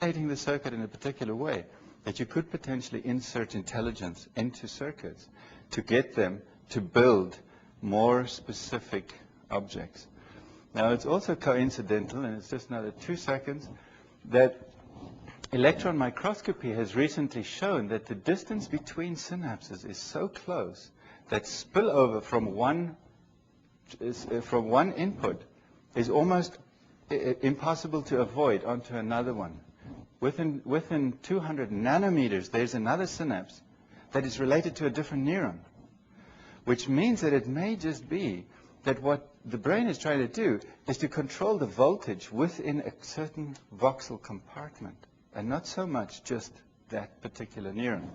creating the circuit in a particular way that you could potentially insert intelligence into circuits to get them to build more specific objects. Now, it's also coincidental, and it's just another 2 seconds, that electron microscopy has recently shown that the distance between synapses is so close that spillover from one input is almost impossible to avoid onto another one. Within 200 nanometers, there's another synapse that is related to a different neuron, which means that it may just be that what the brain is trying to do is to control the voltage within a certain voxel compartment, and not so much just that particular neuron.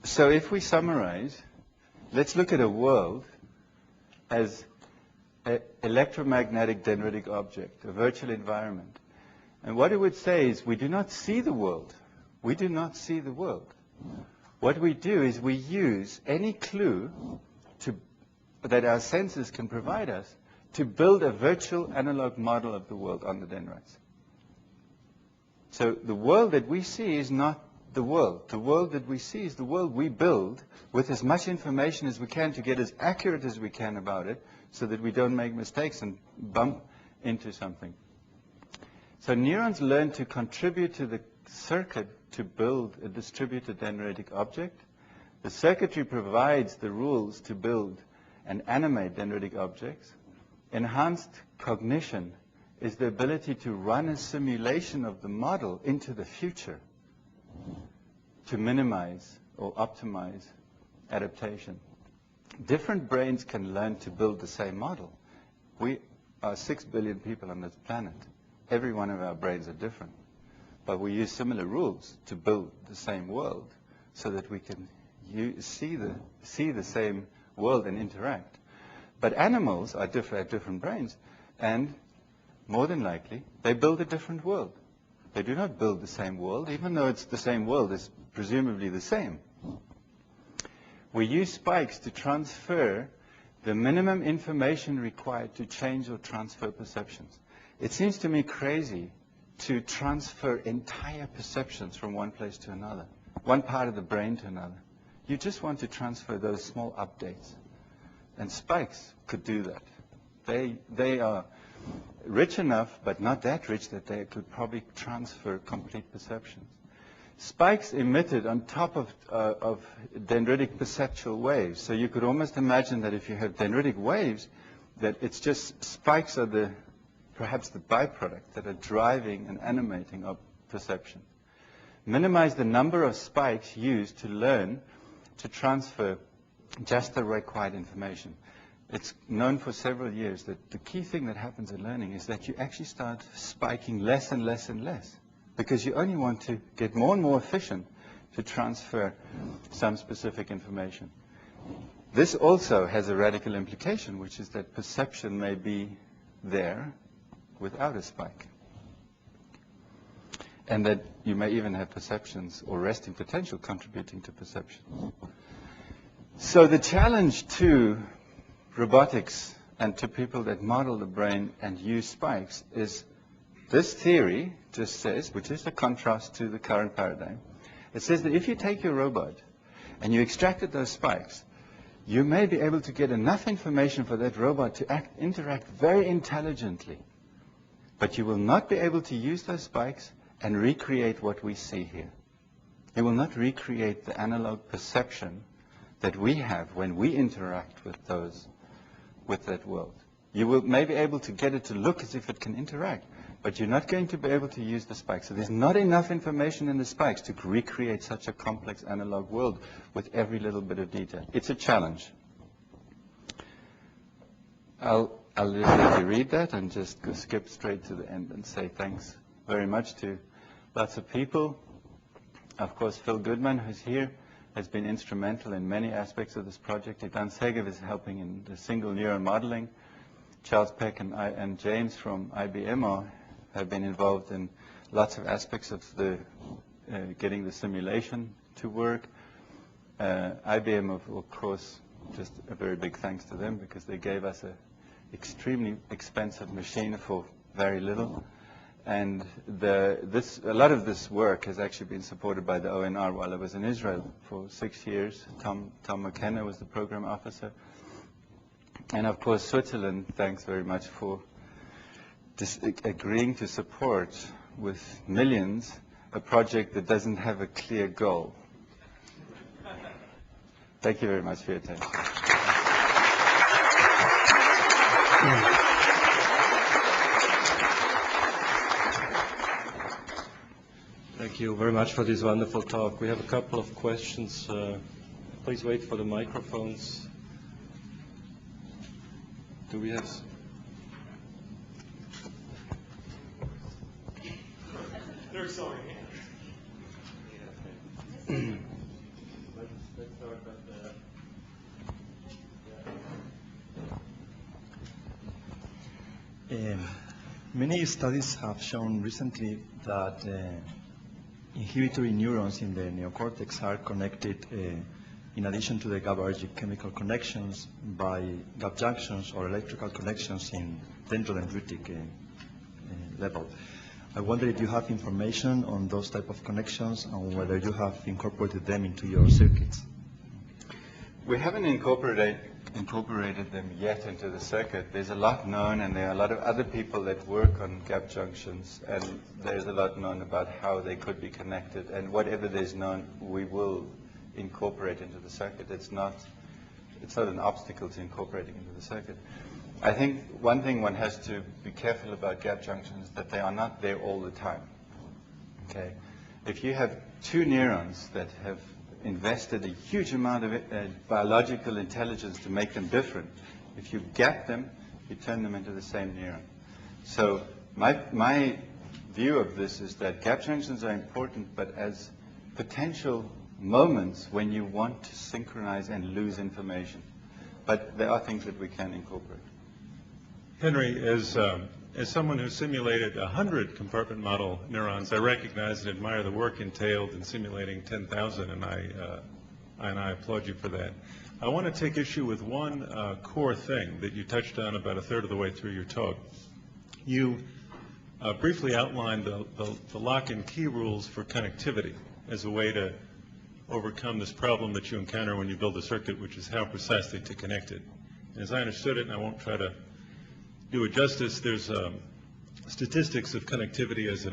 So if we summarize, let's look at a world as an electromagnetic dendritic object, a virtual environment. And what it would say is we do not see the world. We do not see the world. What we do is we use any clue that our senses can provide us to build a virtual analog model of the world on the dendrites. So the world that we see is not the world. The world that we see is the world we build with as much information as we can to get as accurate as we can about it so that we don't make mistakes and bump into something. So neurons learn to contribute to the circuit to build a distributed dendritic object. The circuitry provides the rules to build and animate dendritic objects. Enhanced cognition is the ability to run a simulation of the model into the future to minimize or optimize adaptation. Different brains can learn to build the same model. We are 6 billion people on this planet. Every one of our brains are different. But we use similar rules to build the same world so that we can see the same world and interact. But animals are have different brains, and more than likely, they build a different world. They do not build the same world, even though it's the same world, it's presumably the same. We use spikes to transfer the minimum information required to change or transfer perceptions. It seems to me crazy to transfer entire perceptions from one place to another, one part of the brain to another. You just want to transfer those small updates. And spikes could do that. They are rich enough, but not that rich, that they could probably transfer complete perceptions. Spikes emitted on top of dendritic perceptual waves. So you could almost imagine that if you have dendritic waves, that it's just spikes are perhaps the byproduct that are driving and animating of perception. Minimize the number of spikes used to learn to transfer just the required information. It's known for several years that the key thing that happens in learning is that you actually start spiking less and less and less, because you only want to get more and more efficient to transfer some specific information. This also has a radical implication, which is that perception may be there without a spike. And that you may even have perceptions or resting potential contributing to perception. So the challenge to robotics and to people that model the brain and use spikes is this theory just says, which is a contrast to the current paradigm, it says that if you take your robot and you extracted those spikes, you may be able to get enough information for that robot to interact very intelligently. But you will not be able to use those spikes and recreate what we see here. You will not recreate the analog perception that we have when we interact with that world. You will may be able to get it to look as if it can interact, but you're not going to be able to use the spikes. So there's not enough information in the spikes to recreate such a complex analog world with every little bit of detail. It's a challenge. I'll let you read that and just skip straight to the end and say thanks very much to lots of people. Of course, Phil Goodman, who's here, has been instrumental in many aspects of this project. Idan Segev is helping in the single neuron modeling. Charles Peck and James from IBM have been involved in lots of aspects of getting the simulation to work. IBM, of course, just a very big thanks to them, because they gave us an extremely expensive machine for very little. And a lot of this work has actually been supported by the ONR while I was in Israel for 6 years. Tom McKenna was the program officer. And of course, Switzerland, thanks very much for agreeing to support with millions a project that doesn't have a clear goal. Thank you very much for your attention. Thank you very much for this wonderful talk. We have a couple of questions. Please wait for the microphones. Do we have... There's so many hands. Let's start with Many studies have shown recently that inhibitory neurons in the neocortex are connected, in addition to the GABAergic chemical connections, by gap junctions or electrical connections in dendrodendritic level. I wonder if you have information on those type of connections and whether you have incorporated them into your circuits. We haven't incorporated them yet into the circuit. There's a lot known, and there are a lot of other people that work on gap junctions, and there's a lot known about how they could be connected. And whatever there's known, we will incorporate into the circuit. It's not an obstacle to incorporating into the circuit. I think one thing one has to be careful about gap junctions is that they are not there all the time. Okay, if you have two neurons that have invested a huge amount of biological intelligence to make them different, if you gap them, you turn them into the same neuron. So my view of this is that gap junctions are important, but as potential moments when you want to synchronize and lose information. But there are things that we can incorporate. Henry, as someone who simulated 100 compartment model neurons, I recognize and admire the work entailed in simulating 10,000, and I applaud you for that. I want to take issue with one core thing that you touched on about a third of the way through your talk. You briefly outlined the lock and key rules for connectivity as a way to overcome this problem that you encounter when you build a circuit, which is how precisely to connect it. And as I understood it, and I won't try to do it justice, there's statistics of connectivity as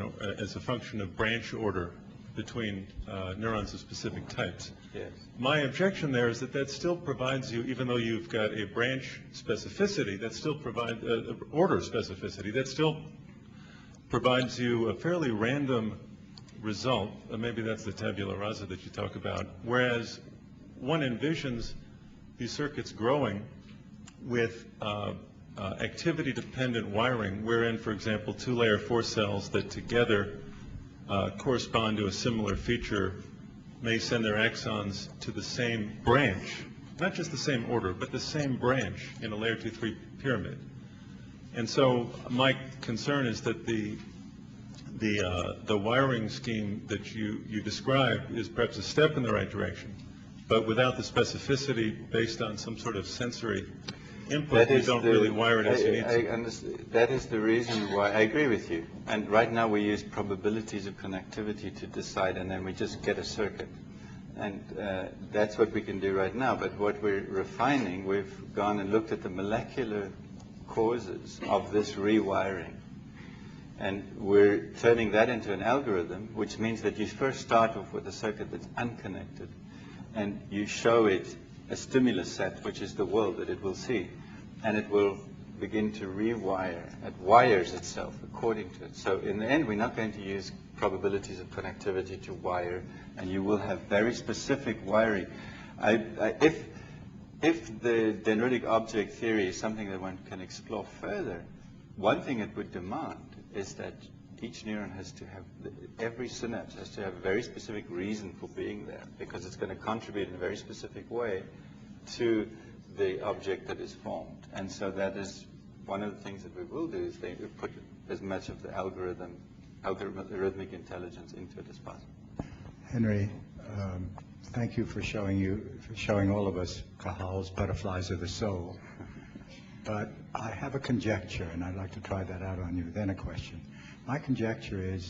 a function of branch order between neurons of specific types. Yes. My objection there is that still provides you, even though you've got a branch specificity, that still provides order specificity, that still provides you a fairly random result. Maybe that's the tabula rasa that you talk about. Whereas one envisions these circuits growing with activity-dependent wiring, wherein, for example, two-layer force cells that together correspond to a similar feature may send their axons to the same branch, not just the same order, but the same branch in a layer 2-3 pyramid. And so my concern is that the wiring scheme that you described is perhaps a step in the right direction, but without the specificity based on some sort of sensory input, you don't really wire it as you need to. Understand. That is the reason why I agree with you. And right now we use probabilities of connectivity to decide, and then we just get a circuit. And that's what we can do right now. But what we're refining, we've gone and looked at the molecular causes of this rewiring. And we're turning that into an algorithm, which means that you first start off with a circuit that's unconnected, and you show it a stimulus set, which is the world that it will see, and it will begin to rewire. It wires itself according to it. So in the end, we're not going to use probabilities of connectivity to wire, and you will have very specific wiring. If the dendritic object theory is something that one can explore further, one thing it would demand is that each neuron has to have, every synapse has to have a very specific reason for being there, because it's going to contribute in a very specific way to the object that is formed. And so that is one of the things that we will do, is we put as much of the algorithmic intelligence into it as possible. Henry, thank you for showing all of us Cajal's butterflies of the soul. But I have a conjecture, and I'd like to try that out on you, then a question. My conjecture is